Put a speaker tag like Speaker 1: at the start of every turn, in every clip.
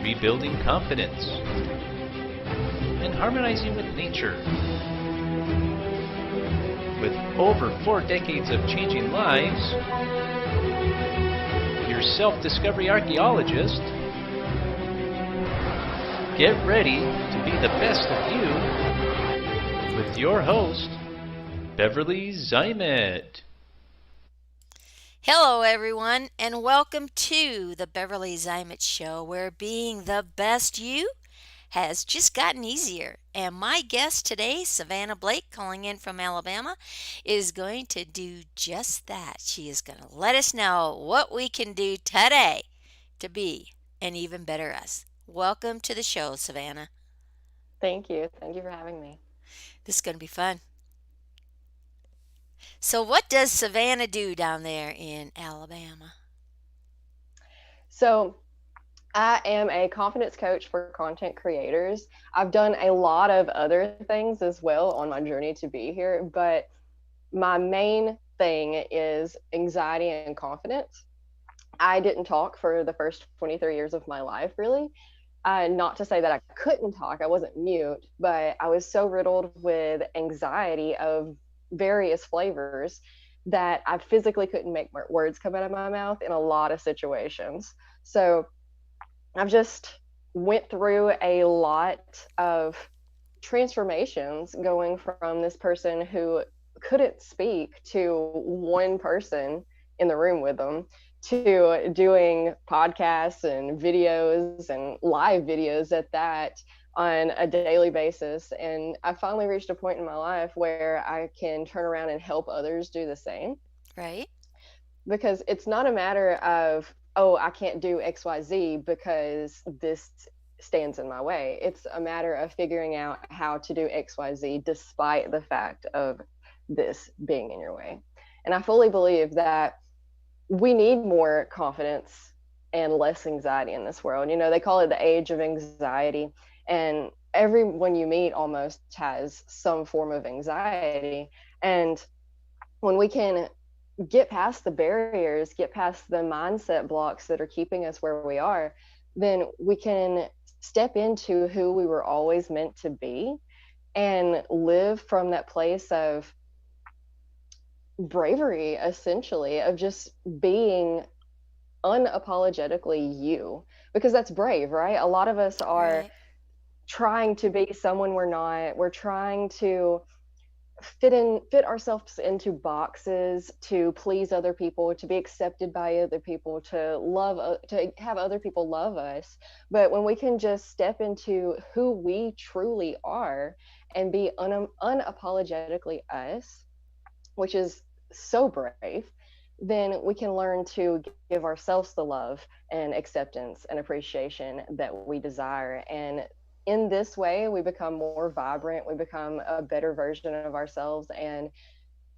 Speaker 1: rebuilding confidence, and harmonizing with nature. With over 4 decades of changing lives, your self-discovery archaeologist, get ready to be the best of you with your host, Beverly Zymet.
Speaker 2: Hello, everyone, and welcome to the Beverly Zymet Show, where being the best you has just gotten easier. And my guest today, Savannah Blake, calling in from Alabama, is going to do just that. She is going to let us know what we can do today to be an even better us. Welcome to the show, Savannah.
Speaker 3: Thank you. Thank you for having me.
Speaker 2: This is going to be fun. So, what does Savannah do down there in Alabama?
Speaker 3: So, I am a confidence coach for content creators. I've done a lot of other things as well on my journey to be here, but my main thing is anxiety and confidence. I didn't talk for the first 23 years of my life, really. Not to say that I couldn't talk, I wasn't mute, but I was so riddled with anxiety of various flavors that I physically couldn't make words come out of my mouth in a lot of situations. So I've just went through a lot of transformations going from this person who couldn't speak to one person in the room with them to doing podcasts and videos and live videos at that on a daily basis. And I finally reached a point in my life where I can turn around and help others do the same,
Speaker 2: Right?
Speaker 3: because it's not a matter of, oh, I can't do XYZ because this stands in my way. It's a matter of figuring out how to do XYZ despite the fact of this being in your way. And I fully believe that we need more confidence and less anxiety in this world. You know, they call it the age of anxiety, and everyone you meet almost has some form of anxiety. And when we can get past the barriers, get past the mindset blocks that are keeping us where we are, then we can step into who we were always meant to be and live from that place of bravery, essentially, of just being unapologetically you, because that's brave, right? A lot of us are
Speaker 2: Right.
Speaker 3: trying to be someone we're not. We're trying to fit ourselves into boxes to please other people, to be accepted by other people, to have other people love us. But when we can just step into who we truly are and be unapologetically us, which is so brave, then we can learn to give ourselves the love and acceptance and appreciation that we desire. And in this way, we become more vibrant, we become a better version of ourselves. And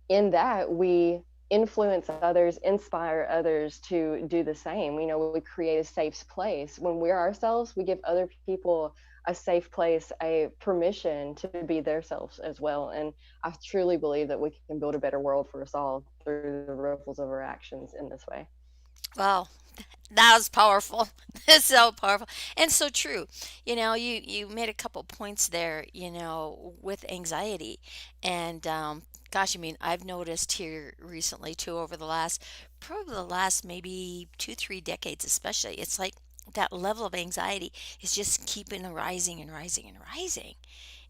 Speaker 3: in that, we influence others, inspire others to do the same. You know, we create a safe place. When we're ourselves, we give other people a safe place, a permission to be their selves as well. And I truly believe that we can build a better world for us all through the ripples of our actions in this way.
Speaker 2: Wow, that was powerful. It's so powerful and so true. You made a couple points there, with anxiety. And gosh, I mean, I've noticed here recently too, over probably the last maybe 2, 3 decades, especially, it's like that level of anxiety is just keeping rising and rising and rising.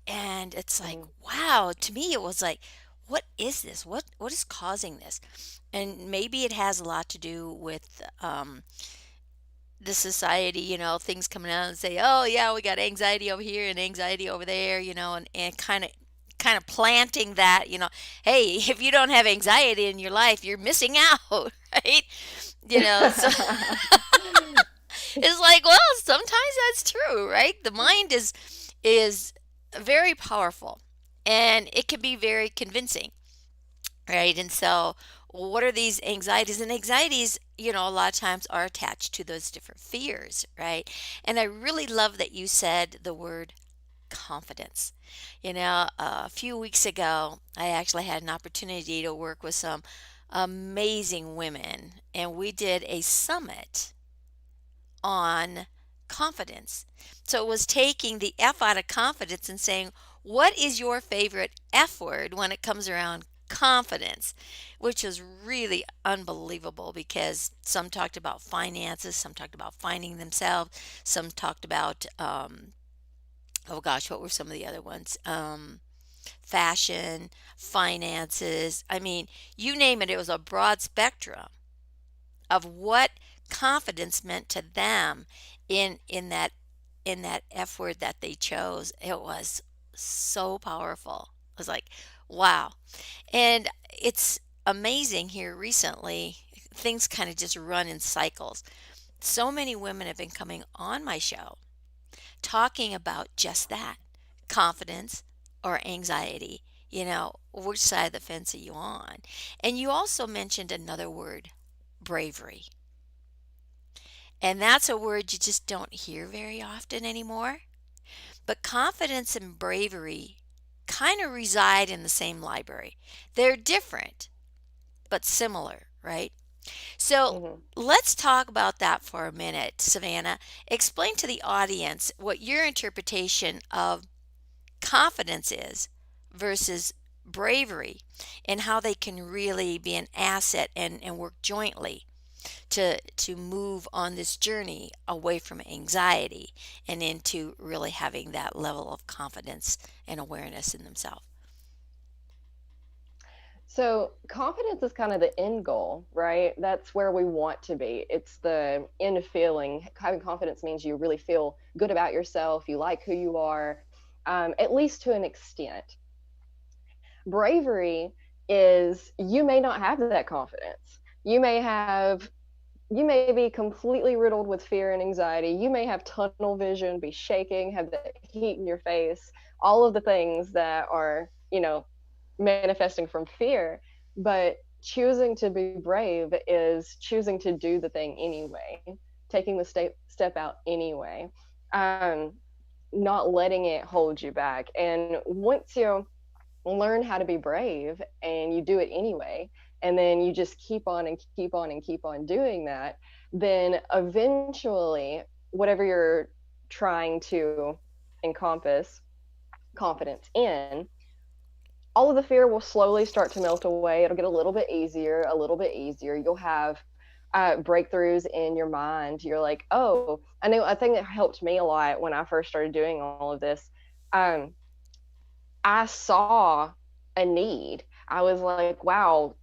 Speaker 2: And it's like,
Speaker 3: Mhm.
Speaker 2: wow, to me, it was like, what is this? What is causing this? And maybe it has a lot to do with the society, things coming out and say, oh yeah, we got anxiety over here and anxiety over there, and kind of planting that, hey, if you don't have anxiety in your life, you're missing out, right? So it's like, well, sometimes that's true, right? The mind is very powerful and it can be very convincing, right? And so, what are these anxieties? And anxieties, a lot of times are attached to those different fears, right? And I really love that you said the word confidence. A few weeks ago, I actually had an opportunity to work with some amazing women, and we did a summit on confidence. So it was taking the F out of confidence and saying, what is your favorite F word when it comes around confidence? Which was really unbelievable because some talked about finances, some talked about finding themselves, some talked about, oh gosh, what were some of the other ones? Fashion, finances. I mean, you name it, it was a broad spectrum of what confidence meant to them in that F word that they chose. It was so powerful. I was like, wow. And it's amazing here recently, things kind of just run in cycles. So many women have been coming on my show talking about just that, confidence or anxiety. Which side of the fence are you on? And you also mentioned another word, bravery. And that's a word you just don't hear very often anymore. But confidence and bravery kind of reside in the same library. They're different, but similar, right? So
Speaker 3: Mhm.
Speaker 2: let's talk about that for a minute, Savannah. Explain to the audience what your interpretation of confidence is versus bravery and how they can really be an asset and work jointly to move on this journey away from anxiety and into really having that level of confidence and awareness in themselves.
Speaker 3: So confidence is kind of the end goal, right? That's where we want to be. It's the end feeling. Having confidence means you really feel good about yourself. You like who you are, at least to an extent. Bravery is you may not have that confidence. You may be completely riddled with fear and anxiety. You may have tunnel vision, be shaking, have the heat in your face, all of the things that are, manifesting from fear. But choosing to be brave is choosing to do the thing anyway, taking the step out anyway, um, not letting it hold you back. And once you learn how to be brave and you do it anyway, and then you just keep on and keep on and keep on doing that, then eventually whatever you're trying to encompass confidence in, all of the fear will slowly start to melt away. It'll get a little bit easier, a little bit easier. You'll have breakthroughs in your mind. You're like, oh, I know a thing that helped me a lot when I first started doing all of this. um, I saw a need. I was like, wow,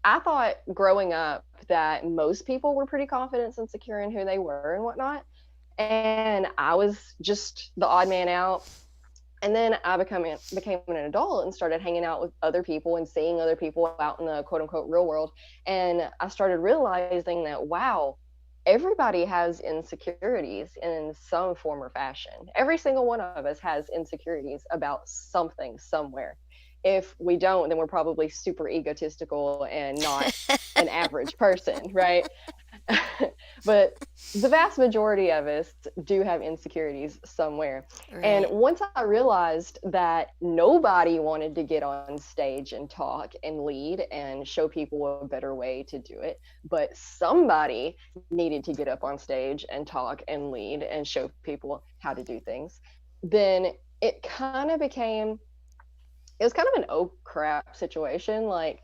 Speaker 3: I thought growing up that most people were pretty confident and secure in who they were and whatnot. And I was just the odd man out. And then I became an adult and started hanging out with other people and seeing other people out in the quote unquote real world. And I started realizing that, wow, everybody has insecurities in some form or fashion. Every single one of us has insecurities about something somewhere. If we don't, then we're probably super egotistical and not an average person, right? But the vast majority of us do have insecurities somewhere. And
Speaker 2: Right.
Speaker 3: once I realized that nobody wanted to get on stage and talk and lead and show people a better way to do it, but somebody needed to get up on stage and talk and lead and show people how to do things, then it kind of became, it was kind of an oh crap situation. Like,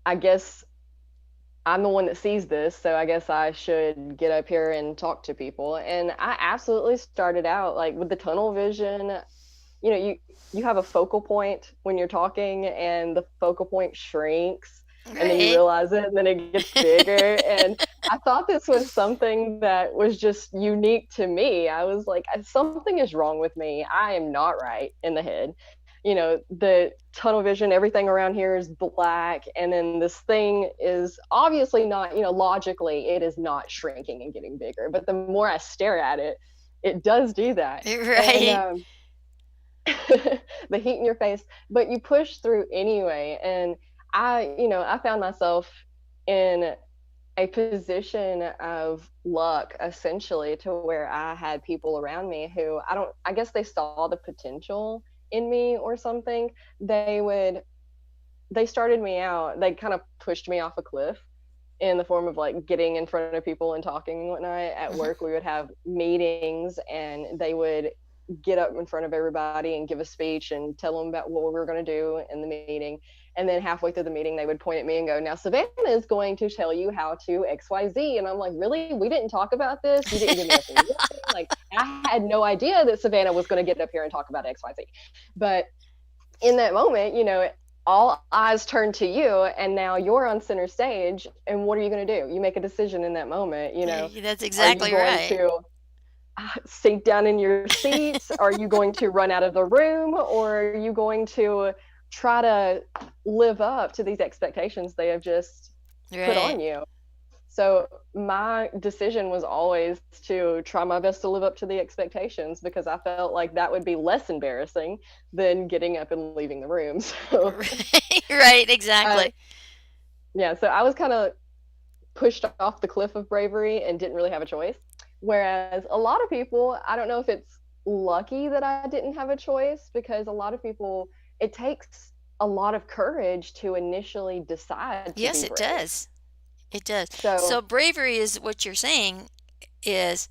Speaker 3: I guess I'm the one that sees this, so I guess I should get up here and talk to people. And I absolutely started out like with the tunnel vision. You have a focal point when you're talking, and the focal point shrinks, and then you
Speaker 2: Right.
Speaker 3: realize it, and then it gets bigger. And I thought this was something that was just unique to me. I was like, something is wrong with me. I am not right in the head. The tunnel vision, everything around here is black, and then this thing is obviously not, logically it is not shrinking and getting bigger, but the more I stare at it, it does do that. And
Speaker 2: Right.
Speaker 3: the heat in your face, but you push through anyway. And I found myself in a position of luck essentially, to where I had people around me who I guess they saw the potential in me or something. They started me out, they kind of pushed me off a cliff in the form of like getting in front of people and talking and whatnot. At
Speaker 2: Mhm.
Speaker 3: work, we would have meetings and they would get up in front of everybody and give a speech and tell them about what we were going to do in the meeting. And then halfway through the meeting, they would point at me and go, "Now, Savannah is going to tell you how to XYZ." And I'm like, "Really? We didn't talk about this? You didn't give me a warning?" Like, I had no idea that Savannah was going to get up here and talk about XYZ. But in that moment, all eyes turn to you, and now you're on center stage. And what are you going to do? You make a decision in that moment.
Speaker 2: That's
Speaker 3: Are you
Speaker 2: exactly
Speaker 3: going
Speaker 2: right.
Speaker 3: to sink down in your seats? Are you going to run out of the room? Or are you going to try to live up to these expectations they have just put
Speaker 2: Right.
Speaker 3: on you? So my decision was always to try my best to live up to the expectations because I felt like that would be less embarrassing than getting up and leaving the room. So,
Speaker 2: Right,
Speaker 3: uh,
Speaker 2: exactly.
Speaker 3: yeah, so I was kind of pushed off the cliff of bravery and didn't really have a choice. Whereas a lot of people, I don't know if it's lucky that I didn't have a choice because a lot of people, it takes a lot of courage to initially decide to
Speaker 2: Yes,
Speaker 3: be
Speaker 2: it
Speaker 3: brave.
Speaker 2: does. It does. So
Speaker 3: So,
Speaker 2: bravery is what you're saying is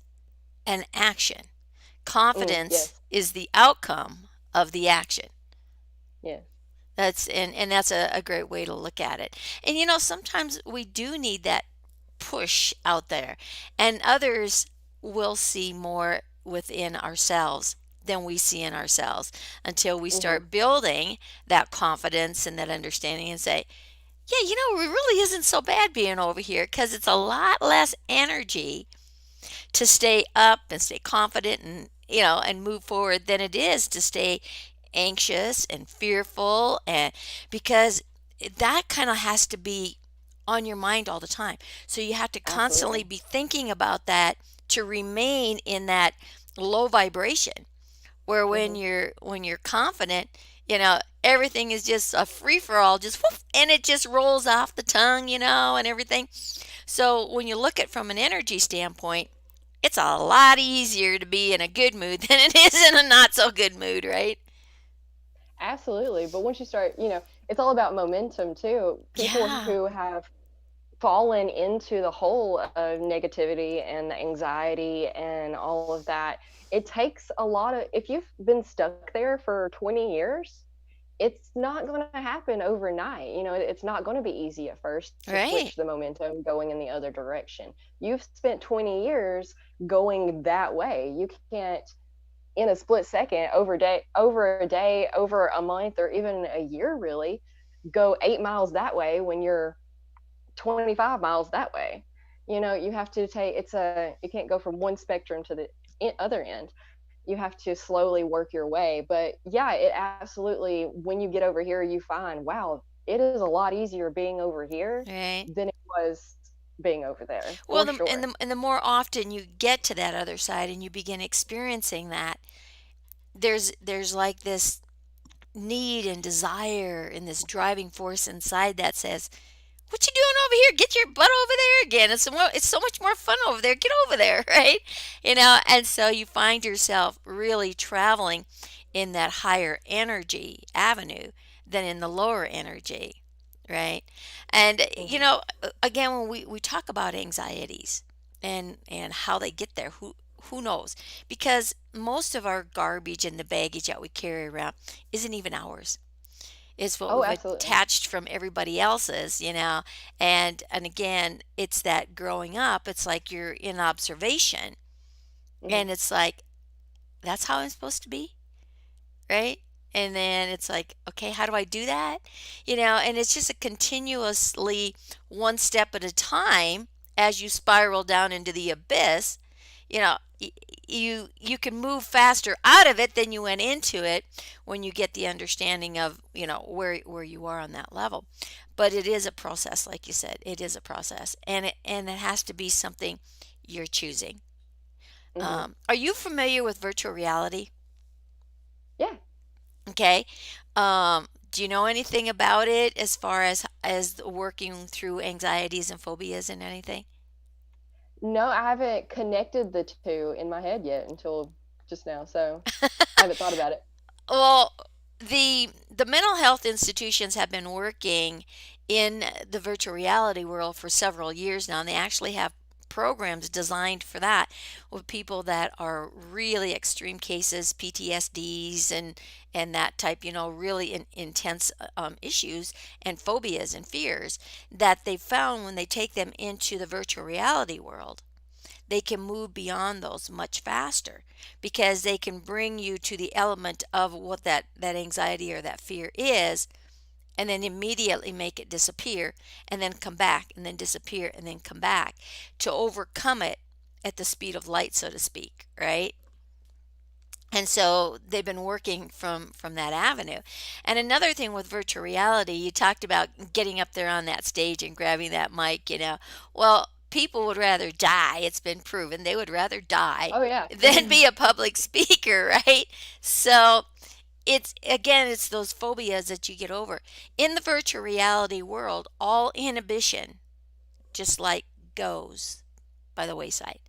Speaker 2: an action. Confidence
Speaker 3: yes,
Speaker 2: is the outcome of the action.
Speaker 3: yes.
Speaker 2: And that's a great way to look at it. And sometimes we do need that push out there, and others will see more within ourselves than we see in ourselves until we
Speaker 3: Hmm.
Speaker 2: start building that confidence and that understanding and say, yeah, it really isn't so bad being over here because it's a lot less energy to stay up and stay confident and and move forward than it is to stay anxious and fearful, and because that kind of has to be on your mind all the time. So you have to constantly
Speaker 3: Absolutely.
Speaker 2: be thinking about that to remain in that low vibration, where
Speaker 3: Hmm.
Speaker 2: when you're confident, everything is just a free for all, just whoop, and it just rolls off the tongue, and everything. So when you look at from an energy standpoint, it's a lot easier to be in a good mood than it is in a not so good mood, right?
Speaker 3: Absolutely. But once you start, it's all about momentum too. People
Speaker 2: Yeah.
Speaker 3: who have fallen into the hole of negativity and anxiety and all of that, it takes a lot of, if you've been stuck there for 20 years, it's not going to happen overnight. It's not going to be easy at first to
Speaker 2: Right.
Speaker 3: switch the momentum going in the other direction. You've spent 20 years going that way. You can't in a split second over a day, over a month, or even a year really go 8 miles that way when you're 25 miles that way. You have to take you can't go from one spectrum to the other end. You have to slowly work your way. But yeah, it absolutely, when you get over here, you find, wow, it is a lot easier being over here
Speaker 2: Right.
Speaker 3: than it was being over there,
Speaker 2: Well,
Speaker 3: for
Speaker 2: the and
Speaker 3: sure.
Speaker 2: the more often you get to that other side and you begin experiencing that, there's like this need and desire and this driving force inside that says, "What you doing over here? Get your butt over there again. It's so much more fun over there. Get over there," right? And so you find yourself really traveling in that higher energy avenue than in the lower energy, right? And
Speaker 3: Hmm.
Speaker 2: again, when we talk about anxieties and how they get there, who knows? Because most of our garbage and the baggage that we carry around isn't even ours. It's what
Speaker 3: Oh,
Speaker 2: we've
Speaker 3: absolutely.
Speaker 2: attached from everybody else's, and again, it's that growing up, it's like you're in observation,
Speaker 3: Hmm.
Speaker 2: and it's like, that's how I'm supposed to be, right? And then it's like, okay, how do I do that? And it's just a continuously one step at a time as you spiral down into the abyss. You know, you can move faster out of it than you went into it when you get the understanding of, where you are on that level. But it is a process, like you said. It is a process, and it has to be something you're choosing.
Speaker 3: Hmm.
Speaker 2: Are you familiar with virtual reality?
Speaker 3: Yeah.
Speaker 2: Okay. Do you know anything about it as far as working through anxieties and phobias and anything?
Speaker 3: No, I haven't connected the two in my head yet until just now. So I haven't thought about it.
Speaker 2: Well, the mental health institutions have been working in the virtual reality world for several years now, and they actually have programs designed for that with people that are really extreme cases, PTSDs and that type, really intense issues and phobias and fears that they found when they take them into the virtual reality world, they can move beyond those much faster because they can bring you to the element of what that anxiety or that fear is, and then immediately make it disappear and then come back and then disappear and then come back to overcome it at the speed of light, so to speak, right? And so they've been working from that avenue. And another thing with virtual reality, you talked about getting up there on that stage and grabbing that mic. Well, people would rather die. It's been proven they would rather die
Speaker 3: Oh yeah.
Speaker 2: than be a public speaker, right? So it's those phobias that you get over. In the virtual reality world, all inhibition just like goes by the wayside,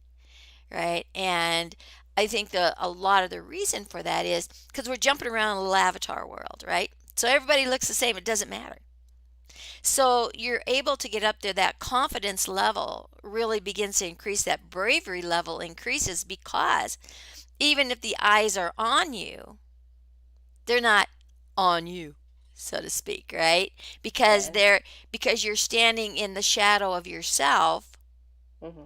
Speaker 2: right? And I think a lot of the reason for that is because we're jumping around a little avatar world, right? So everybody looks the same. It doesn't matter. So you're able to get up there. That confidence level really begins to increase. That bravery level increases because even if the eyes are on you, they're not on you, so to speak, right? Because
Speaker 3: Yes.
Speaker 2: because you're standing in the shadow of yourself
Speaker 3: Hmm.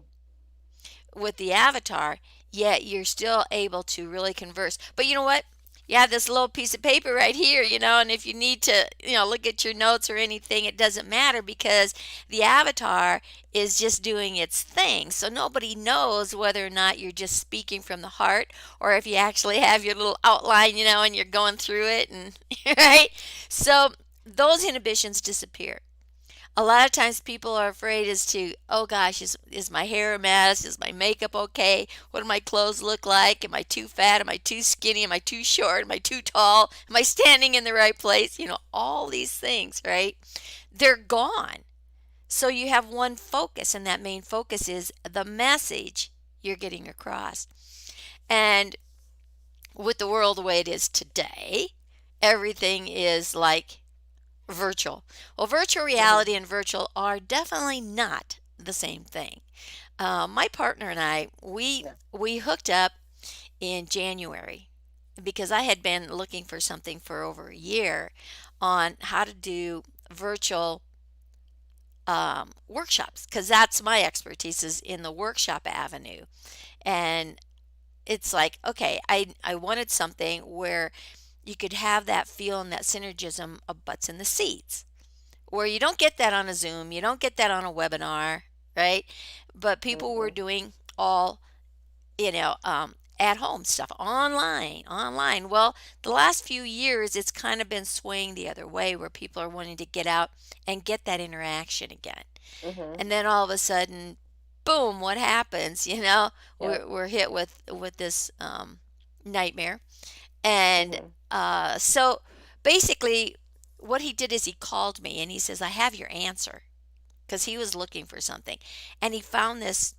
Speaker 2: with the avatar, yet you're still able to really converse. But you know what? You have this little piece of paper right here, and if you need to, look at your notes or anything, it doesn't matter because the avatar is just doing its thing. So nobody knows whether or not you're just speaking from the heart or if you actually have your little outline, and you're going through it and right? So those inhibitions disappear. A lot of times people are afraid as to, oh gosh, is my hair a mess? Is my makeup okay? What do my clothes look like? Am I too fat? Am I too skinny? Am I too short? Am I too tall? Am I standing in the right place? All these things, right? They're gone. So you have one focus, and that main focus is the message you're getting across. And with the world the way it is today, everything is like virtual. Well, virtual
Speaker 3: Hmm.
Speaker 2: reality and virtual are definitely not the same thing. My partner and I, we
Speaker 3: No.
Speaker 2: we hooked up in January because I had been looking for something for over a year on how to do virtual workshops because that's my expertise is in the workshop avenue. And it's like, okay, I wanted something where you could have that feel and that synergism of butts in the seats where you don't get that on a Zoom, you don't get that on a webinar, right? But people were
Speaker 3: Hmm.
Speaker 2: doing all, at home stuff online. Well, the last few years, it's kind of been swaying the other way where people are wanting to get out and get that interaction again.
Speaker 3: Hmm.
Speaker 2: And then all of a sudden, boom, what happens?
Speaker 3: Yep.
Speaker 2: We're hit with this nightmare. And
Speaker 3: Hmm.
Speaker 2: so basically, what he did is he called me and he says, I have your answer because he was looking for something. And he found this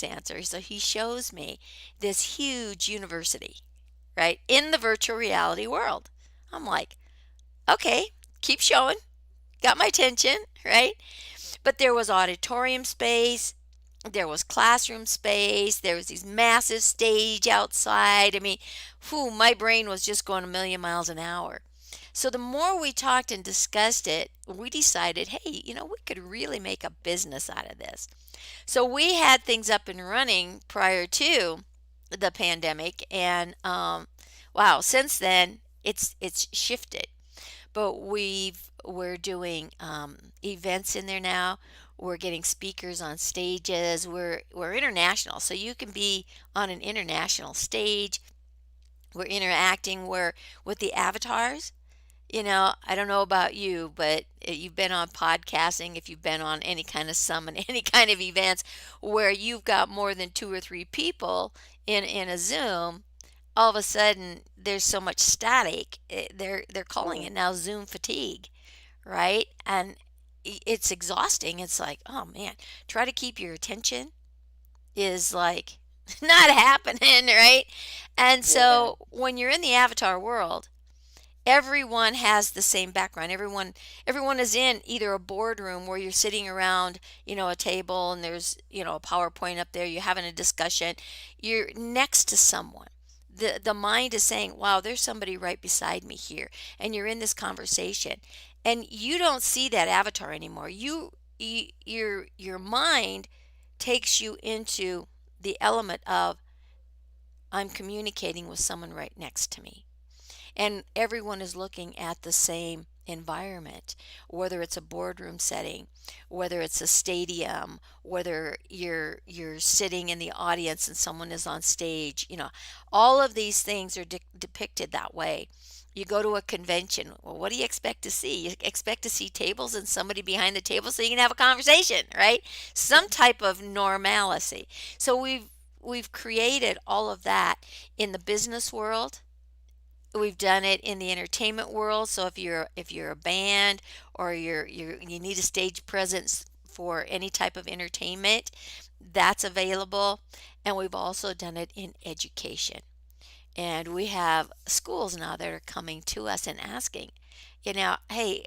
Speaker 2: answer. So he shows me this huge university, right, in the virtual reality world. I'm like, okay, keep showing. Got my attention, right? But there was auditorium space, there was classroom space, there was these massive stage outside. I mean, my brain was just going a million miles an hour. So the more we talked and discussed it, we decided, hey, we could really make a business out of this. So we had things up and running prior to the pandemic, and wow, since then it's shifted. But we're doing events in there now. We're getting speakers on stages. We're international, so you can be on an international stage. We're interacting. We're with the avatars. I don't know about you, but you've been on podcasting, if you've been on any kind of summit, any kind of events where you've got more than two or three people in a Zoom, all of a sudden there's so much static. They're calling
Speaker 3: Hmm.
Speaker 2: it now Zoom fatigue, right? And it's exhausting. It's like, oh man, try to keep your attention is like not happening, right? And
Speaker 3: Yeah.
Speaker 2: so when you're in the avatar world, everyone has the same background. Everyone is in either a boardroom where you're sitting around, a table, and there's, a PowerPoint up there, you're having a discussion. You're next to someone. The mind is saying, "Wow, there's somebody right beside me here." And you're in this conversation. And you don't see that avatar anymore. Your mind takes you into the element of, I'm communicating with someone right next to me, and everyone is looking at the same environment, whether it's a boardroom setting, whether it's a stadium, whether you're sitting in the audience and someone is on stage. All of these things are depicted that way. You go to a convention, well, what do you expect to see? You expect to see tables and somebody behind the table so you can have a conversation, right? Some type of normalcy. So we've created all of that in the business world. We've done it in the entertainment world. So if you're a band, or you need a stage presence for any type of entertainment, that's available. And we've also done it in education. And we have schools now that are coming to us and asking, hey,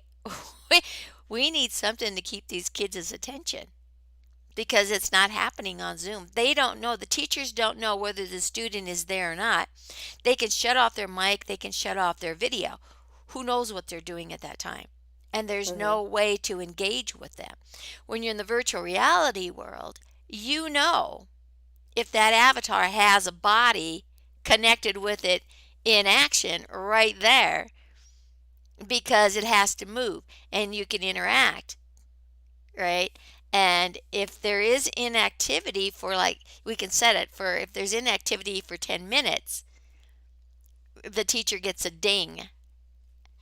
Speaker 2: we, we need something to keep these kids' attention, because it's not happening on Zoom. They don't know, the teachers don't know whether the student is there or not. They can shut off their mic, they can shut off their video. Who knows what they're doing at that time? And there's
Speaker 3: Mm-hmm.
Speaker 2: no way to engage with them. When you're in the virtual reality world, if that avatar has a body connected with it in action right there, because it has to move and you can interact, right? And if there is inactivity for, like, we can set it for, if there's inactivity for 10 minutes, the teacher gets a ding,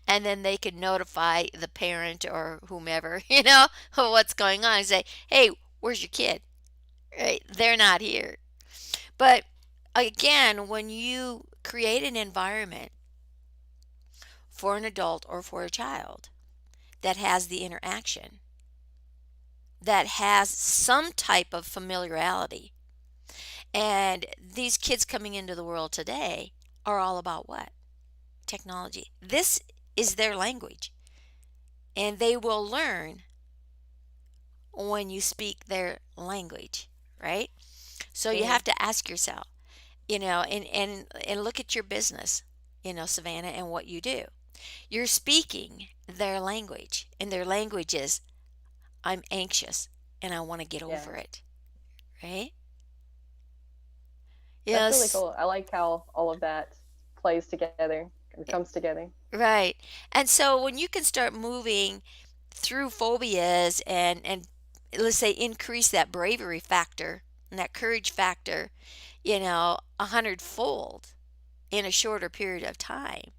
Speaker 2: and then they can notify the parent or whomever, of what's going on, and say, "Hey, where's your kid?" Right? They're not here. But again, when you create an environment for an adult or for a child that has the interaction, that has some type of familiarity. And these kids coming into the world today are all about what? Technology. This is their language. And they will learn when you speak their language, right? So you
Speaker 3: Mm-hmm.
Speaker 2: have to ask yourself, and look at your business, Savannah, and what you do. You're speaking their language, and their language is, I'm anxious and I want to get
Speaker 3: Yeah.
Speaker 2: over it, right?
Speaker 3: That's really
Speaker 2: Yes,
Speaker 3: cool. I like how all of that plays together or comes together.
Speaker 2: right. And so when you can start moving through phobias, and let's say increase that bravery factor and that courage factor, 100-fold in a shorter period of time,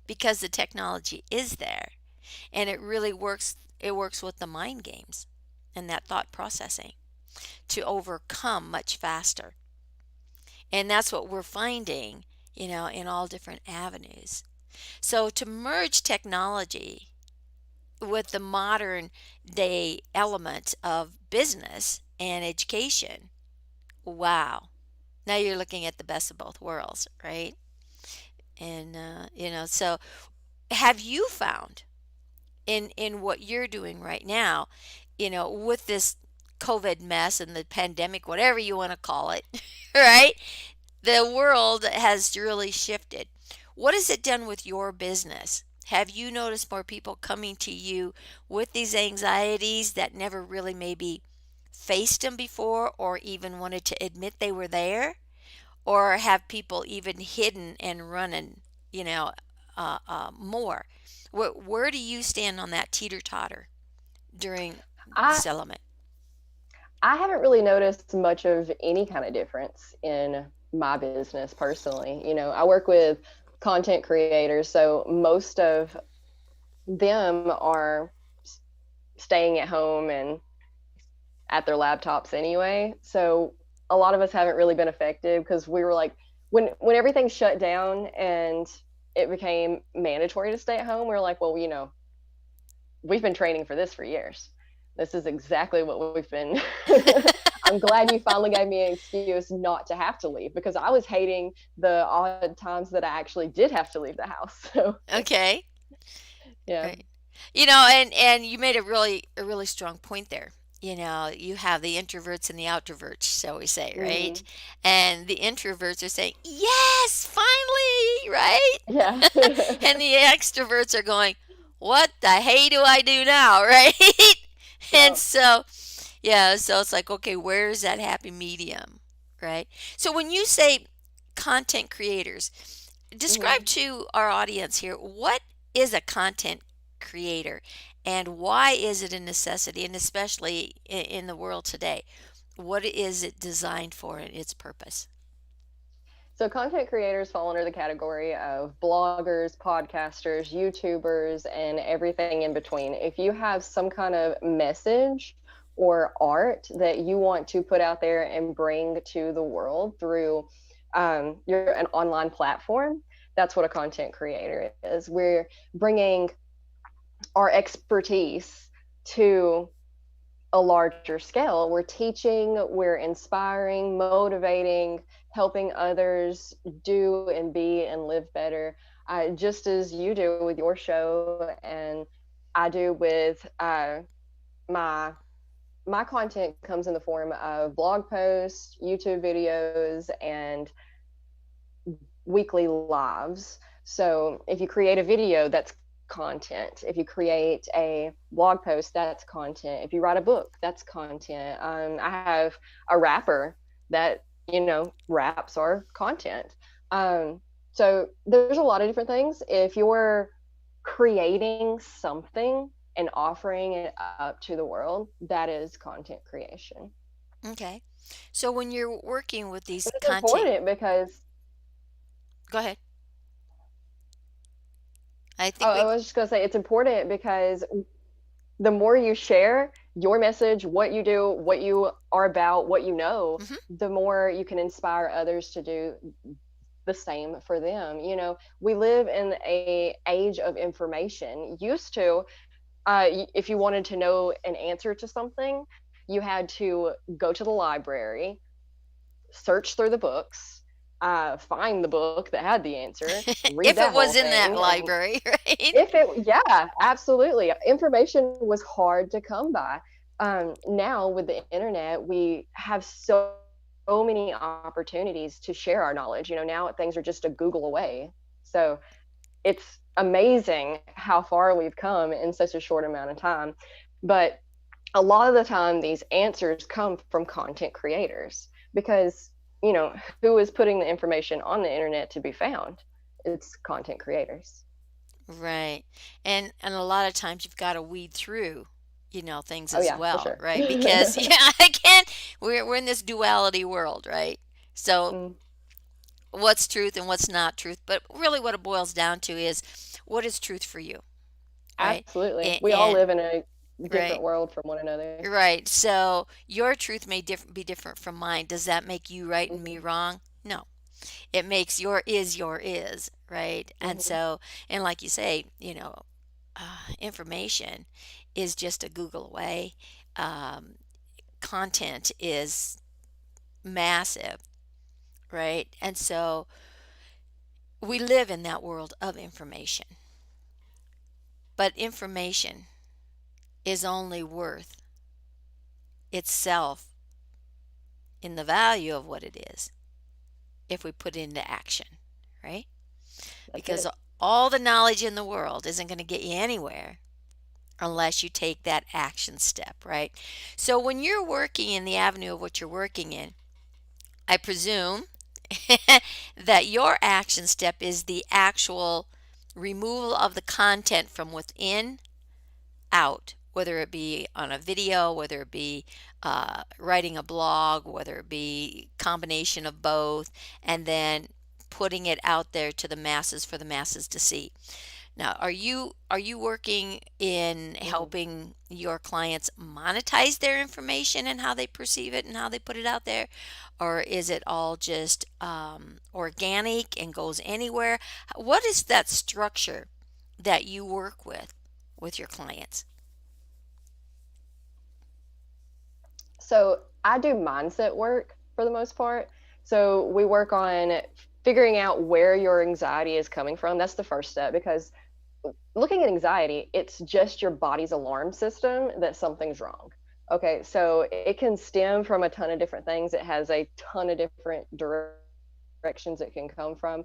Speaker 2: because the technology is there, and it works with the mind games and that thought processing to overcome much faster. And that's what we're finding, in all different avenues. So to merge technology with the modern day element of business and education, wow. Now you're looking at the best of both worlds, right? And so have you found in what you're doing right now, with this COVID mess and the pandemic, whatever you want to call it, right? The world has really shifted. What has it done with your business? Have you noticed more people coming to you with these anxieties that never really maybe faced them before, or even wanted to admit they were there? Or have people even hidden and running, more? Where do you stand on that teeter totter during
Speaker 3: I
Speaker 2: this element?
Speaker 3: I haven't really noticed much of any kind of difference in my business personally. I work with content creators, so most of them are staying at home and at their laptops anyway. So a lot of us haven't really been affected because we were like, when everything shut down and it became mandatory to stay at home, we were like, well, we've been training for this for years. This is exactly what we've been I'm glad you finally gave me an excuse not to have to leave, because I was hating the odd times that I actually did have to leave the house. So
Speaker 2: Okay.
Speaker 3: yeah.
Speaker 2: Right. And you made a really strong point there. You have the introverts and the outroverts, shall we say, right?
Speaker 3: Hmm.
Speaker 2: And the introverts are saying, "Yes, finally," right?
Speaker 3: Yeah.
Speaker 2: And the extroverts are going, "What the hey do I do now?" Right? And
Speaker 3: Yeah.
Speaker 2: so, yeah, so it's like, okay, where's that happy medium, right? So when you say content creators, describe
Speaker 3: Hmm.
Speaker 2: to our audience here, what is a content creator and why is it a necessity, and especially in the world today, what is it designed for and its purpose?
Speaker 3: So content creators fall under the category of bloggers, podcasters, YouTubers, and everything in between. If you have some kind of message or art that you want to put out there and bring to the world through your an online platform, that's what a content creator is. We're bringing our expertise to a larger scale. We're teaching, we're inspiring, motivating, helping others do and be and live better, just as you do with your show, and I do with my my content comes in the form of blog posts, YouTube videos, and weekly lives. So if you create a video, that's content. If you create a blog post, that's content. If you write a book, that's content. I have a rapper that, raps are content. Um, so there's a lot of different things. If you're creating something and offering it up to the world, that is content creation.
Speaker 2: Okay. So when you're working with these
Speaker 3: But it's
Speaker 2: content,
Speaker 3: important because
Speaker 2: go ahead. I
Speaker 3: oh,
Speaker 2: think
Speaker 3: I
Speaker 2: we
Speaker 3: was just going to say it's important because the more you share your message, what you do, what you are about, what you know,
Speaker 2: mhm.
Speaker 3: the more you can inspire others to do the same for them. We live in a age of information. Used to, if you wanted to know an answer to something, you had to go to the library, search through the books, find the book that had the answer, read
Speaker 2: If it
Speaker 3: that whole
Speaker 2: was in that
Speaker 3: thing, and
Speaker 2: library, right?
Speaker 3: if it, yeah, absolutely. Information was hard to come by. Now with the internet, we have so many opportunities to share our knowledge. Now things are just a Google away. So it's amazing how far we've come in such a short amount of time. But a lot of the time, these answers come from content creators because, who is putting the information on the internet to be found? It's content creators.
Speaker 2: Right. And a lot of times you've got to weed through, things
Speaker 3: Oh
Speaker 2: as
Speaker 3: yeah, for
Speaker 2: well,
Speaker 3: sure.
Speaker 2: right? Because yeah, I can't we're in this duality world, right? So
Speaker 3: Mm,
Speaker 2: what's truth and what's not truth? But really what it boils down to is what is truth for you, right?
Speaker 3: absolutely.
Speaker 2: And,
Speaker 3: We all
Speaker 2: and
Speaker 3: live in a different
Speaker 2: right.
Speaker 3: world from one another.
Speaker 2: Right. So your truth may be different from mine. Does that make you right and me
Speaker 3: Hmm.
Speaker 2: wrong? No. It makes your is, right? And
Speaker 3: Hmm.
Speaker 2: so, and like you say, information is just a Google away. Um, Content is massive, right? And so we live in that world of information. But information is only worth itself in the value of what it is if we put it into action, right?
Speaker 3: That's
Speaker 2: Because
Speaker 3: it.
Speaker 2: all the knowledge in the world isn't going to get you anywhere unless you take that action step, right? So when you're working in the avenue of what you're working in, I presume that your action step is the actual removal of the content from within out, whether it be on a video, whether it be writing a blog, whether it be combination of both, and then putting it out there to the masses for the masses to see. Now, are you working in
Speaker 3: Hmm.
Speaker 2: helping your clients monetize their information and how they perceive it and how they put it out there, or is it all just organic and goes anywhere? What is that structure that you work with your clients?
Speaker 3: So I do mindset work for the most part. So we work on figuring out where your anxiety is coming from. That's the first step, because looking at anxiety, it's just your body's alarm system that something's wrong. Okay, so it can stem from a ton of different things. It has a ton of different directions it can come from.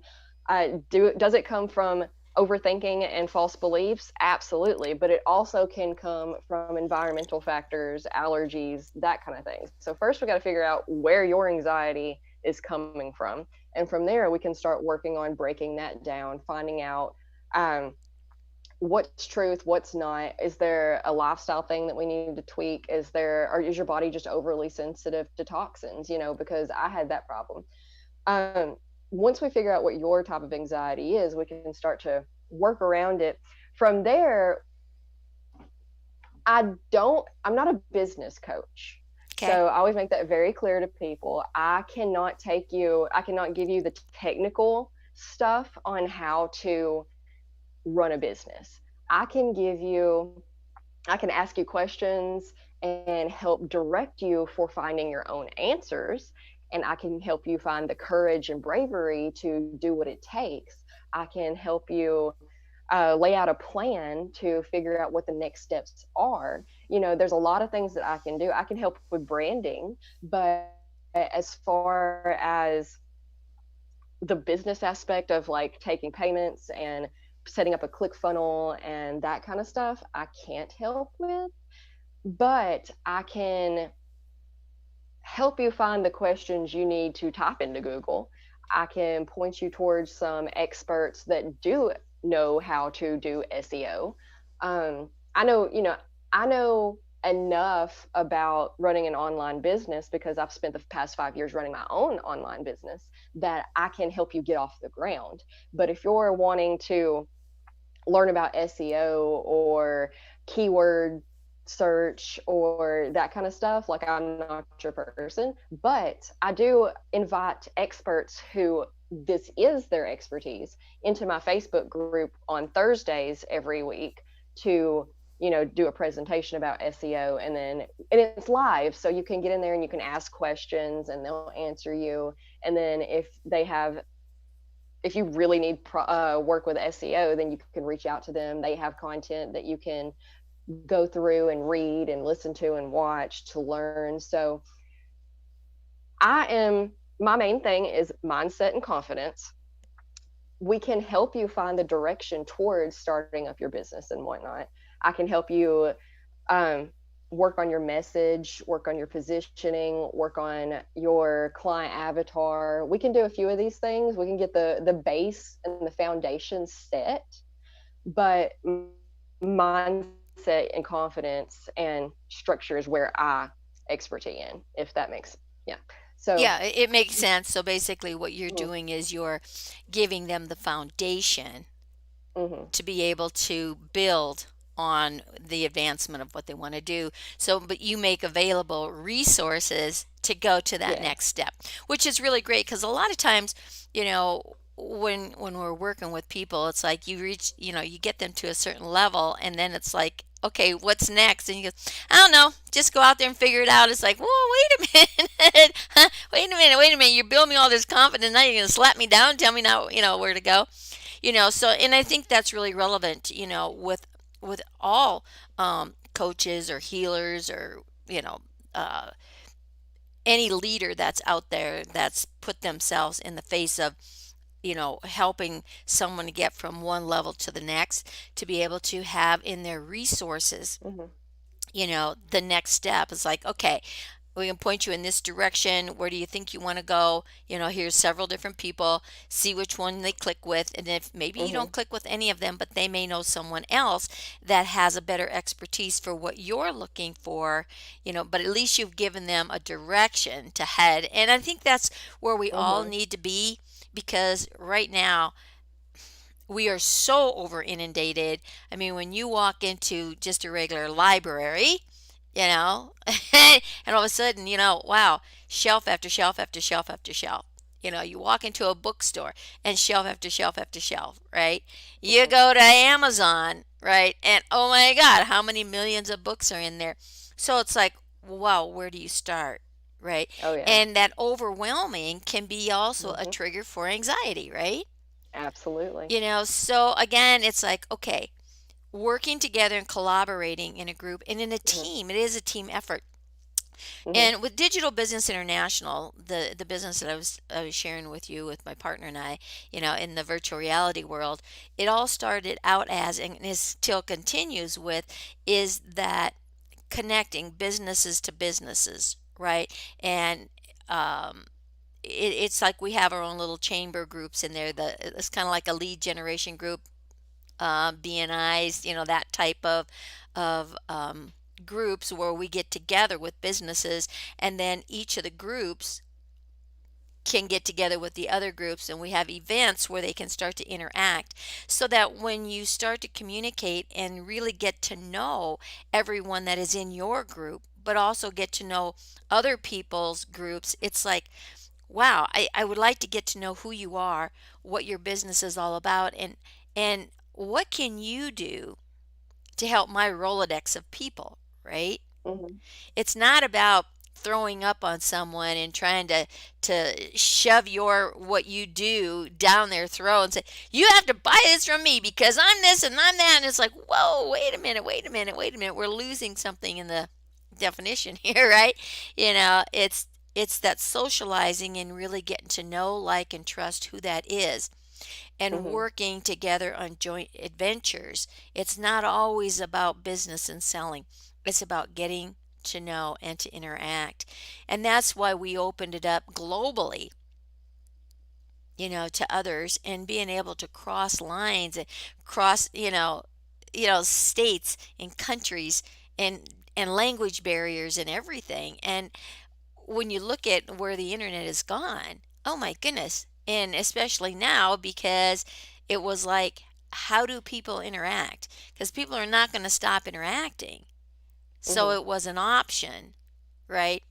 Speaker 3: Does it come from overthinking and false beliefs? Absolutely, but it also can come from environmental factors, allergies, that kind of thing. So first we got to figure out where your anxiety is coming from, and from there we can start working on breaking that down, finding out um, what's truth, what's not. Is there a lifestyle thing that we need to tweak? Or is your body just overly sensitive to toxins? Because I had that problem. um, Once we figure out what your type of anxiety is, we can start to work around it. From there, I'm not a business coach.
Speaker 2: Okay.
Speaker 3: So I always make that very clear to people. I cannot give you the technical stuff on how to run a business. I can give you, I can ask you questions and help direct you for finding your own answers. And I can help you find the courage and bravery to do what it takes. I can help you lay out a plan to figure out what the next steps are. There's a lot of things that I can do. I can help with branding, but as far as the business aspect of like taking payments and setting up a click funnel and that kind of stuff, I can't help with. But I can help you find the questions you need to type into Google. I can point you towards some experts that do know how to do SEO. I know, I know enough about running an online business because I've spent the past 5 years running my own online business that I can help you get off the ground. But if you're wanting to learn about SEO or keyword search or that kind of stuff, like, I'm not your person. But I do invite experts who this is their expertise into my Facebook group on Thursdays every week to do a presentation about SEO, and it's live, so you can get in there and you can ask questions and they'll answer you. And then if you really need work with SEO, then you can reach out to them. They have content that you can go through and read and listen to and watch to learn. So my main thing is mindset and confidence. We can help you find the direction towards starting up your business and whatnot. I can help you um, work on your message, work on your positioning, work on your client avatar. We can do a few of these things. We can get the base and the foundation set, but mindset and confidence and structure is where I expertise in, if that makes, yeah. So,
Speaker 2: Yeah, it makes sense. So basically, what you're
Speaker 3: mhm,
Speaker 2: doing is you're giving them the foundation
Speaker 3: mhm,
Speaker 2: to be able to build on the advancement of what they want to do. So, but you make available resources to go to that
Speaker 3: yeah,
Speaker 2: next step, which is really great because a lot of times, you know, when we're working with people, it's like you reach, you get them to a certain level, and then it's like, okay, what's next? And you go, I don't know, just go out there and figure it out. It's like, whoa, wait a minute, wait a minute. You build me all this confidence, now you're gonna slap me down, tell me now, where to go. So, and I think that's really relevant, with all coaches or healers or uh, any leader that's out there that's put themselves in the face of helping someone to get from one level to the next, to be able to have in their resources,
Speaker 3: mhm,
Speaker 2: the next step is like, okay, we can point you in this direction. Where do you think you want to go? Here's several different people. See which one they click with. And if maybe you don't
Speaker 3: mhm,
Speaker 2: click with any of them, but they may know someone else that has a better expertise for what you're looking for, but at least you've given them a direction to head. And I think that's where we all
Speaker 3: mhm,
Speaker 2: need to be, because right now we are so over inundated. I mean, when you walk into just a regular library, and all of a sudden, wow, shelf after shelf after shelf after shelf. You walk into a bookstore and shelf after shelf after shelf, right? You
Speaker 3: mhm,
Speaker 2: go to Amazon, right? And oh my God, how many millions of books are in there? So it's like, wow, where do you start? right?
Speaker 3: Oh yeah.
Speaker 2: And that overwhelming can be also a
Speaker 3: Hmm.
Speaker 2: trigger for anxiety, right?
Speaker 3: Absolutely.
Speaker 2: So again, it's like, okay, working together and collaborating in a group and in a
Speaker 3: Hmm.
Speaker 2: team, it is a team effort.
Speaker 3: Hmm.
Speaker 2: And with Digital Business International, the business that I was sharing with you with my partner and I, in the virtual reality world, it all started out as, and is still continues with, is that connecting businesses to businesses, right? And um, it's like we have our own little chamber groups in there. It's kind of like a lead generation group, BNIs, that type of groups where we get together with businesses, and then each of the groups can get together with the other groups, and we have events where they can start to interact, so that when you start to communicate and really get to know everyone that is in your group, but also get to know other people's groups, it's like, wow, I would like to get to know who you are, what your business is all about, and what can you do to help my Rolodex of people, right?
Speaker 3: Hmm.
Speaker 2: It's not about throwing up on someone and trying to shove your what you do down their throat and say, you have to buy this from me because I'm this and I'm that. And it's like, whoa, wait a minute, wait a minute, wait a minute. We're losing something in the definition here, right? It's that socializing and really getting to know, like, and trust who that is, and
Speaker 3: Hmm.
Speaker 2: working together on joint adventures. It's not always about business and selling, it's about getting to know and to interact. And that's why we opened it up globally, to others, and being able to cross lines and cross, states and countries and language barriers and everything. And when you look at where the internet has gone, oh my goodness. And especially now, because it was like, how do people interact? Because people are not going to stop interacting. So
Speaker 3: Hmm.
Speaker 2: it was an option, right?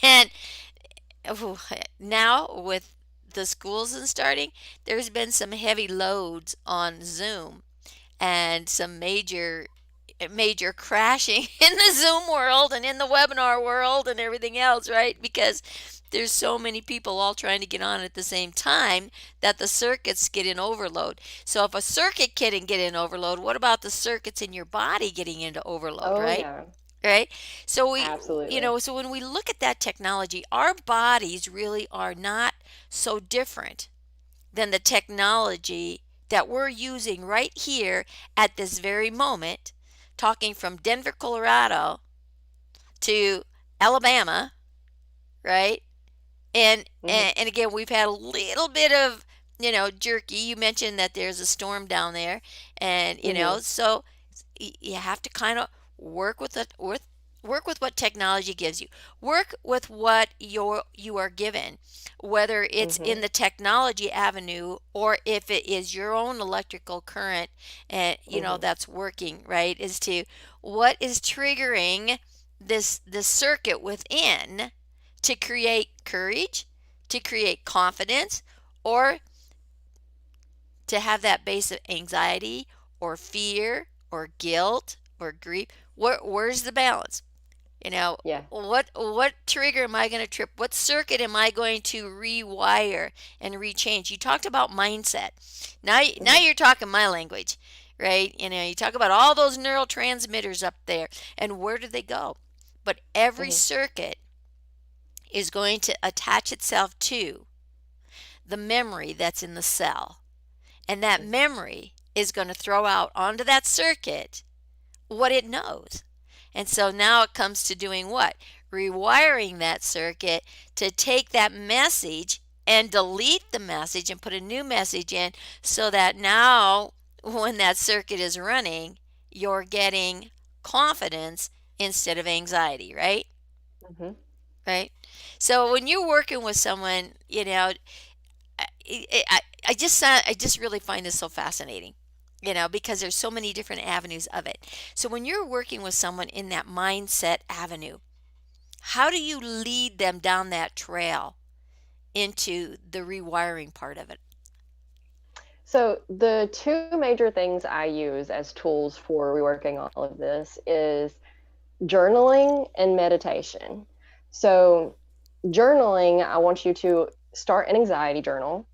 Speaker 2: And now with the schools and starting, there's been some heavy loads on Zoom and some major crashing in the Zoom world and in the webinar world and everything else, right? Because there's so many people all trying to get on at the same time that the circuits get in overload. So if a circuit can get in overload, what about the circuits in your body getting into overload,
Speaker 3: Oh
Speaker 2: right?
Speaker 3: yeah.
Speaker 2: Right? So
Speaker 3: Absolutely.
Speaker 2: so when we look at that technology, our bodies really are not so different than the technology that we're using right here at this very moment, talking from Denver, Colorado to Alabama, right? And
Speaker 3: Hmm.
Speaker 2: and, and again, we've had a little bit of, jerky. You mentioned that there's a storm down there, and
Speaker 3: Hmm.
Speaker 2: so you have to kind of work with it with work with what technology gives you. Work with what you are given, whether it's
Speaker 3: Hmm.
Speaker 2: in the technology avenue or if it is your own electrical current, and
Speaker 3: Hmm.
Speaker 2: that's working, right? Is to what is triggering this circuit within to create courage, to create confidence, or to have that base of anxiety or fear or guilt or grief. Where's the balance?
Speaker 3: Yeah.
Speaker 2: What trigger am I going to trip? What circuit am I going to rewire and rechange? You talked about mindset. Now
Speaker 3: Hmm.
Speaker 2: you're talking my language, right? You talk about all those neurotransmitters up there, and where do they go? But every
Speaker 3: Hmm.
Speaker 2: circuit is going to attach itself to the memory that's in the cell. And that memory is going to throw out onto that circuit what it knows. And so now it comes to doing what? Rewiring that circuit to take that message and delete the message and put a new message in, so that now when that circuit is running, you're getting confidence instead of anxiety, right?
Speaker 3: Hmm.
Speaker 2: Right? So when you're working with someone, I, I just really find this so fascinating, because there's so many different avenues of it. So when you're working with someone in that mindset avenue, how do you lead them down that trail into the rewiring part of it?
Speaker 3: So the two major things I use as tools for reworking all of this is journaling and meditation. So journaling, I want you to start an anxiety journal.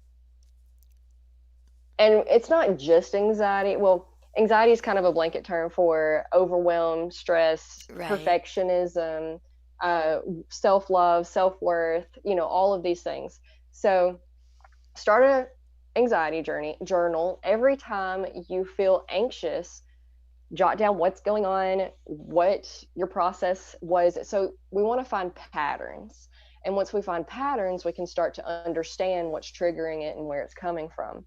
Speaker 3: And it's not just anxiety. Well, anxiety is kind of a blanket term for overwhelm, stress,
Speaker 2: Right.
Speaker 3: perfectionism, uh, self-love, self-worth, all of these things. So start a anxiety journal. Every time you feel anxious, jot down what's going on, what your process was. So we want to find patterns. And once we find patterns, we can start to understand what's triggering it and where it's coming from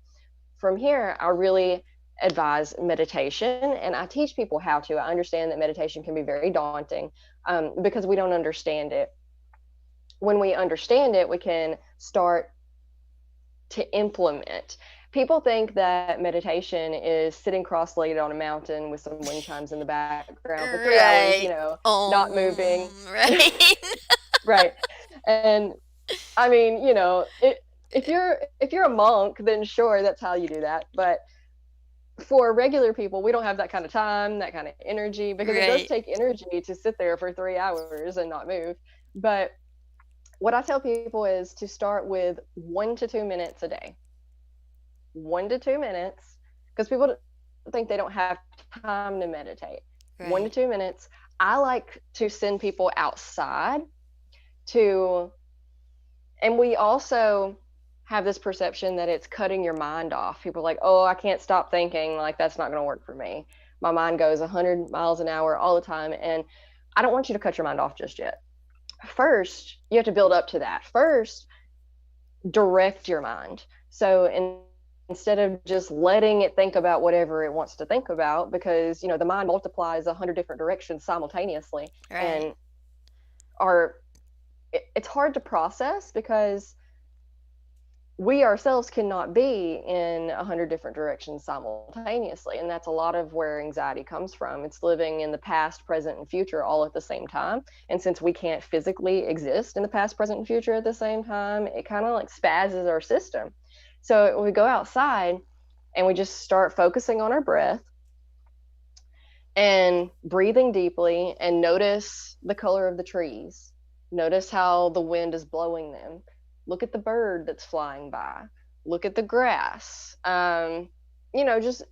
Speaker 3: here, I really advise meditation, and I teach people how to. I understand that meditation can be very daunting because we don't understand it. When we understand it, we can start to implement. People think that meditation is sitting cross-legged on a mountain with some wind chimes in the background for 3 hours,
Speaker 2: Right.
Speaker 3: not moving.
Speaker 2: Right.
Speaker 3: Right. And I mean, if you're a monk, then sure, that's how you do that. But for regular people, we don't have that kind of time, that kind of energy, because it does
Speaker 2: Right.
Speaker 3: take energy to sit there for 3 hours and not move. But what I tell people is to start with 1 to 2 minutes a day. 1 to 2 minutes, because people think they don't have time to meditate. One to
Speaker 2: Right.
Speaker 3: two minutes. I like to send people outside to, and we also have this perception that it's cutting your mind off. People are like, oh, I can't stop thinking. Like, that's not going to work for me. My mind goes 100 miles an hour all the time. And I don't want you to cut your mind off just yet. First, you have to build up to that. First, direct your mind. So, instead of just letting it think about whatever it wants to think about, because, the mind multiplies 100 different directions simultaneously.
Speaker 2: Right.
Speaker 3: And our, it's hard to process because we ourselves cannot be in 100 different directions simultaneously, and that's a lot of where anxiety comes from. It's living in the past, present, and future all at the same time, and since we can't physically exist in the past, present, and future at the same time, it kind of like spazzes our system. So when we go outside and we just start focusing on our breath and breathing deeply, and notice the color of the trees, notice how the wind is blowing them, look at the bird that's flying by, look at the grass, just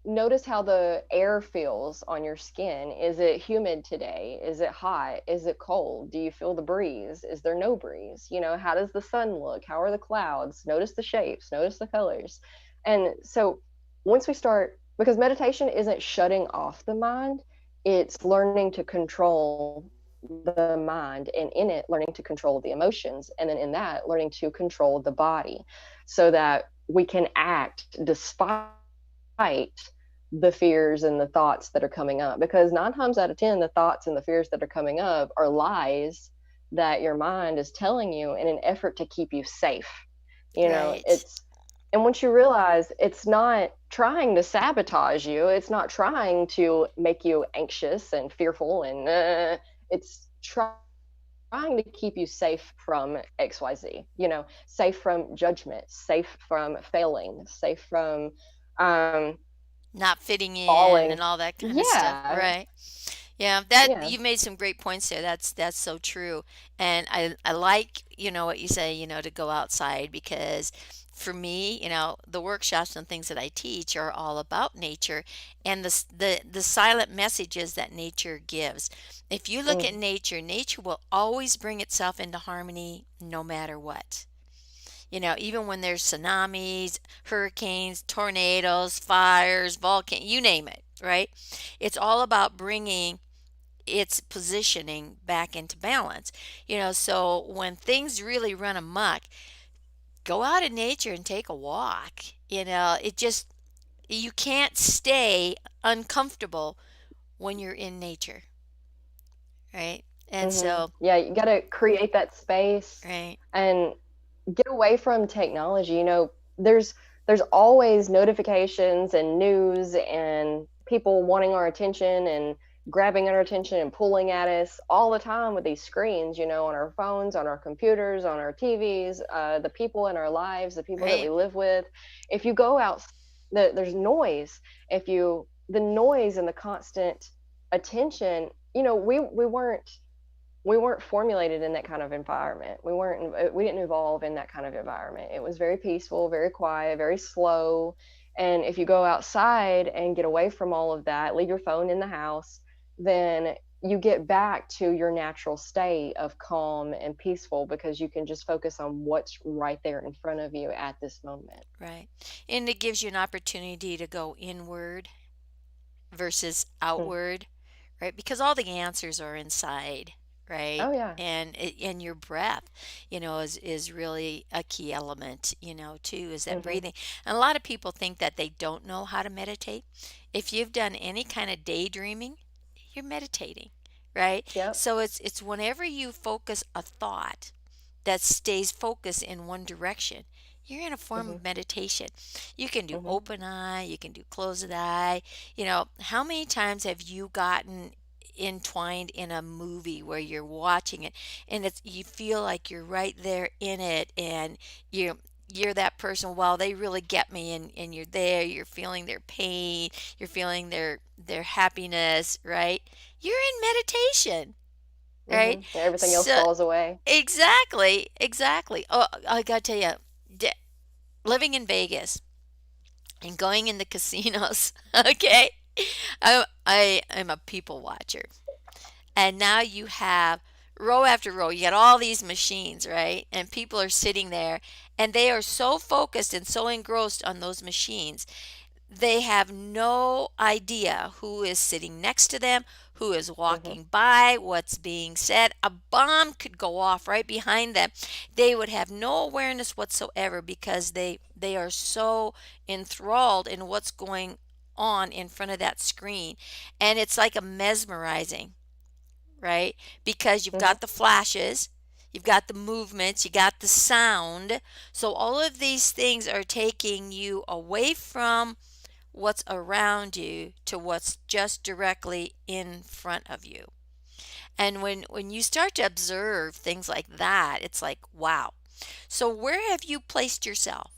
Speaker 3: notice how the air feels on your skin. Is it humid today? Is it hot? Is it cold? Do you feel the breeze? Is there no breeze? How does the sun look? How are the clouds? Notice the shapes, notice the colors. And so once we start, because meditation isn't shutting off the mind, it's learning to control the mind, and in it learning to control the emotions, and then in that learning to control the body, so that we can act despite the fears and the thoughts that are coming up, because 9 times out of 10 the thoughts and the fears that are coming up are lies that your mind is telling you in an effort to keep you safe.
Speaker 2: Right.
Speaker 3: It's, and once you realize it's not trying to sabotage you, it's not trying to make you anxious and fearful, and it's trying to keep you safe from XYZ, safe from judgment, safe from failing, safe from um,
Speaker 2: Not fitting in
Speaker 3: falling.
Speaker 2: and all that kind of stuff.
Speaker 3: Yeah,
Speaker 2: Right. Yeah, that
Speaker 3: yeah.
Speaker 2: you made some great points there. That's so true. And I like, what you say, to go outside because for me, the workshops and things that I teach are all about nature and the silent messages that nature gives. If you look at
Speaker 3: Mm,
Speaker 2: nature, nature will always bring itself into harmony no matter what. Even when there's tsunamis, hurricanes, tornadoes, fires, volcano, you name it, right? It's all about bringing its positioning back into balance. So when things really run amok, go out in nature and take a walk. It just, you can't stay uncomfortable when you're in nature, right? And so,
Speaker 3: yeah, you got to create that space
Speaker 2: right,
Speaker 3: and get away from technology. There's always notifications and news and people wanting our attention and grabbing our attention and pulling at us all the time with these screens, on our phones, on our computers, on our TVs, the people in our lives, the people that we
Speaker 2: right,
Speaker 3: live with. If you go out, there's noise. If the noise and the constant attention, we weren't we weren't formulated in that kind of environment. We didn't evolve in that kind of environment. It was very peaceful, very quiet, very slow. And if you go outside and get away from all of that, leave your phone in the house, then you get back to your natural state of calm and peaceful, because you can just focus on what's right there in front of you at this moment.
Speaker 2: Right. And it gives you an opportunity to go inward versus
Speaker 3: Mm.
Speaker 2: outward, right? Because all the answers are inside, right?
Speaker 3: Oh yeah.
Speaker 2: And your breath, is really a key element, too, is that
Speaker 3: Hmm.
Speaker 2: breathing. And a lot of people think that they don't know how to meditate. If you've done any kind of daydreaming, you're meditating, right?
Speaker 3: Yep.
Speaker 2: So it's whenever you focus a thought that stays focused in one direction, you're in a form
Speaker 3: Hmm.
Speaker 2: of meditation. You can do
Speaker 3: Hmm.
Speaker 2: open eye, you can do closed eye. How many times have you gotten entwined in a movie where you're watching it and you feel like you're right there in it, and you're that person, well, they really get me, and you're there, you're feeling their pain, you're feeling their happiness, right? You're in meditation, right?
Speaker 3: Hmm. Everything else
Speaker 2: So
Speaker 3: falls away.
Speaker 2: exactly, exactly. Oh, I gotta tell you, living in Vegas and going in the casinos, okay? I am a people watcher, and now you have row after row. You got all these machines, right? And people are sitting there, and they are so focused and so engrossed on those machines, they have no idea who is sitting next to them, who is
Speaker 3: Hmm.
Speaker 2: walking by, what's being said. A bomb could go off right behind them. They would have no awareness whatsoever, because they are so enthralled in what's going on in front of that screen. And it's like a mesmerizing, right? Because you've
Speaker 3: Hmm.
Speaker 2: got the flashes, you've got the movements, you got the sound. So all of these things are taking you away from what's around you to what's just directly in front of you. And when you start to observe things like that, it's like, wow. So where have you placed yourself?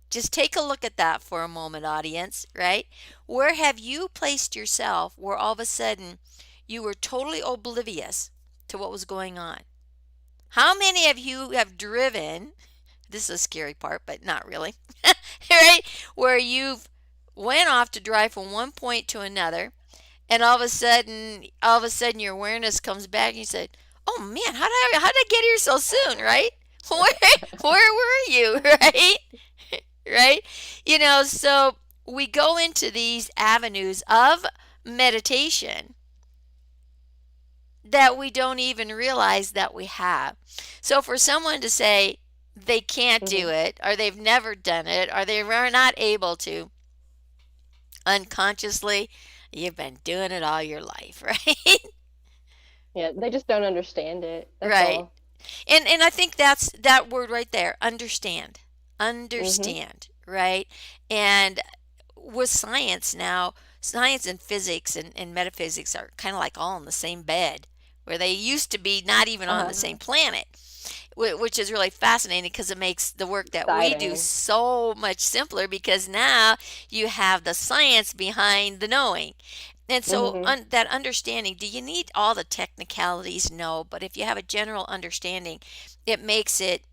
Speaker 2: Just take a look at that for a moment, audience, right? Where have you placed yourself where all of a sudden you were totally oblivious to what was going on? How many of you have driven? This is a scary part, but not really. Right? Where you've went off to drive from one point to another, and all of a sudden your awareness comes back and you said, "Oh man, how did I get here so soon?" Right? Where were you? Right? Right? So we go into these avenues of meditation that we don't even realize that we have. So for someone to say they can't
Speaker 3: Hmm.
Speaker 2: do it, or they've never done it, or they are not able to, unconsciously, you've been doing it all your life, right?
Speaker 3: Yeah, they just don't understand it. That's
Speaker 2: Right.
Speaker 3: all.
Speaker 2: And I think that's that word right there, understand.
Speaker 3: Hmm.
Speaker 2: Understand, right? And with science now, science and physics and metaphysics are kind of like all in the same bed, where they used to be not even on the
Speaker 3: Uh-huh.
Speaker 2: same planet, which is really fascinating because it makes the work that we do
Speaker 3: Exciting.
Speaker 2: so much simpler, because now you have the science behind the knowing. And so
Speaker 3: Hmm.
Speaker 2: that understanding, do you need all the technicalities? No, but if you have a general understanding, it makes it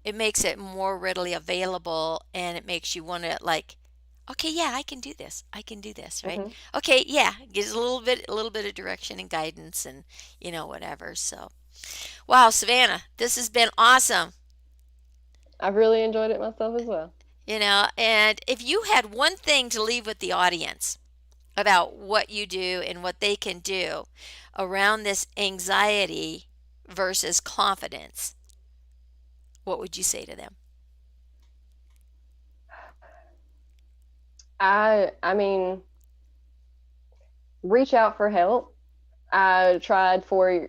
Speaker 2: it makes it more readily available, and it makes you want to, like, okay, yeah, I can do this. I can do this, right?
Speaker 3: Hmm.
Speaker 2: Okay, yeah, gives a little bit of direction and guidance, and whatever. So, wow, Savannah, this has been awesome.
Speaker 3: I've really enjoyed it myself as well.
Speaker 2: And if you had one thing to leave with the audience about what you do and what they can do around this anxiety versus confidence, what would you say to them?
Speaker 3: I mean, reach out for help. I tried for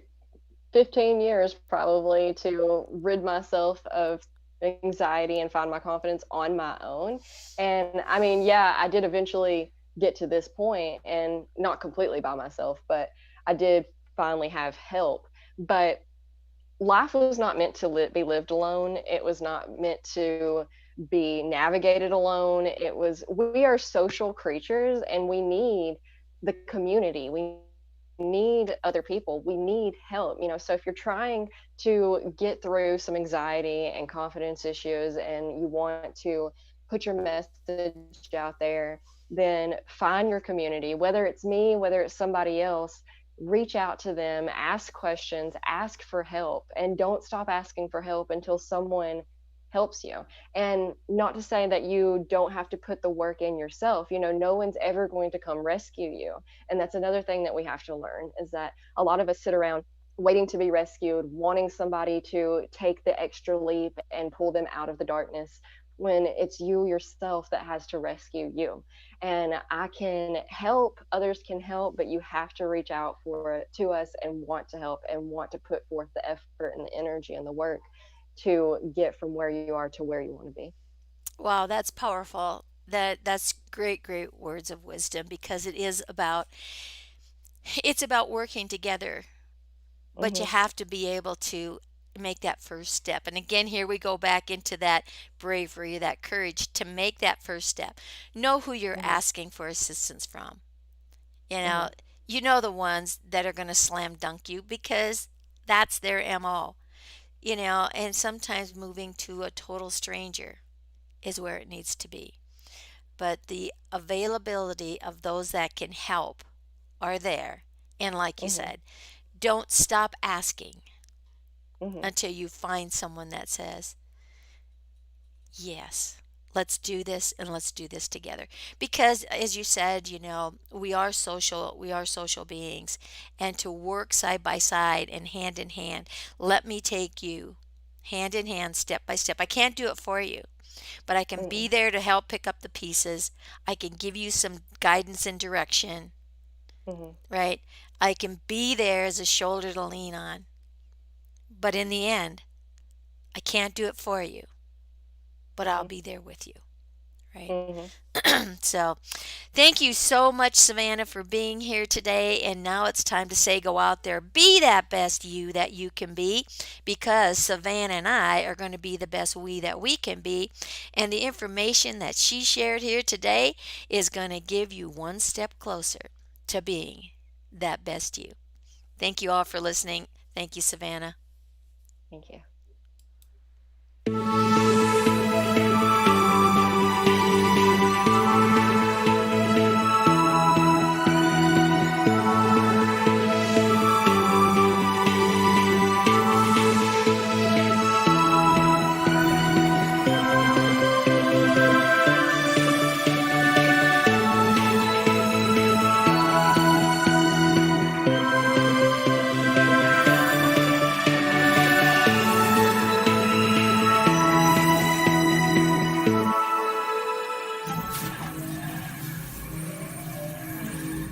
Speaker 3: 15 years probably to rid myself of anxiety and find my confidence on my own. And I mean, yeah, I did eventually get to this point, and not completely by myself, but I did finally have help. But life was not meant to be lived alone. It was not meant to be navigated alone. We are social creatures, and we need the community. We need other people. We need help. So if you're trying to get through some anxiety and confidence issues and you want to put your message out there, then find your community, whether it's me, whether it's somebody else. Reach out to them, ask questions, ask for help, and don't stop asking for help until someone helps you. And not to say that you don't have to put the work in yourself. No one's ever going to come rescue you. And that's another thing that we have to learn, is that a lot of us sit around waiting to be rescued, wanting somebody to take the extra leap and pull them out of the darkness, when it's you yourself that has to rescue you. And I can help, others can help, but you have to reach out for to us and want to help and want to put forth the effort and the energy and the work to get from where you are to where you want to be.
Speaker 2: Wow, that's powerful. That's great, great words of wisdom, because it's about working together, but you
Speaker 3: Hmm.
Speaker 2: have to be able to make that first step. And again, here we go back into that bravery, that courage to make that first step. Know who you're
Speaker 3: Hmm.
Speaker 2: asking for assistance from. You know,
Speaker 3: Hmm.
Speaker 2: you know the ones that are going to slam dunk you because that's their MO. And sometimes moving to a total stranger is where it needs to be. But the availability of those that can help are there. And like you
Speaker 3: Hmm.
Speaker 2: said, don't stop asking
Speaker 3: Hmm.
Speaker 2: until you find someone that says, yes, let's do this and let's do this together. Because as you said, we are social beings, and to work side by side and hand in hand. Let me take you hand in hand, step by step. I can't do it for you, but I can be
Speaker 3: Hmm.
Speaker 2: there to help pick up the pieces. I can give you some guidance and direction,
Speaker 3: Hmm.
Speaker 2: right? I can be there as a shoulder to lean on. But in the end, I can't do it for you, but I'll
Speaker 3: Hmm.
Speaker 2: be there with you, right?
Speaker 3: Hmm.
Speaker 2: So, thank you so much, Savannah, for being here today. And now it's time to say, go out there, be that best you that you can be, because Savannah and I are going to be the best we that we can be. And the information that she shared here today is going to give you one step closer to being that best you. Thank you all for listening. Thank you, Savannah.
Speaker 3: Thank you.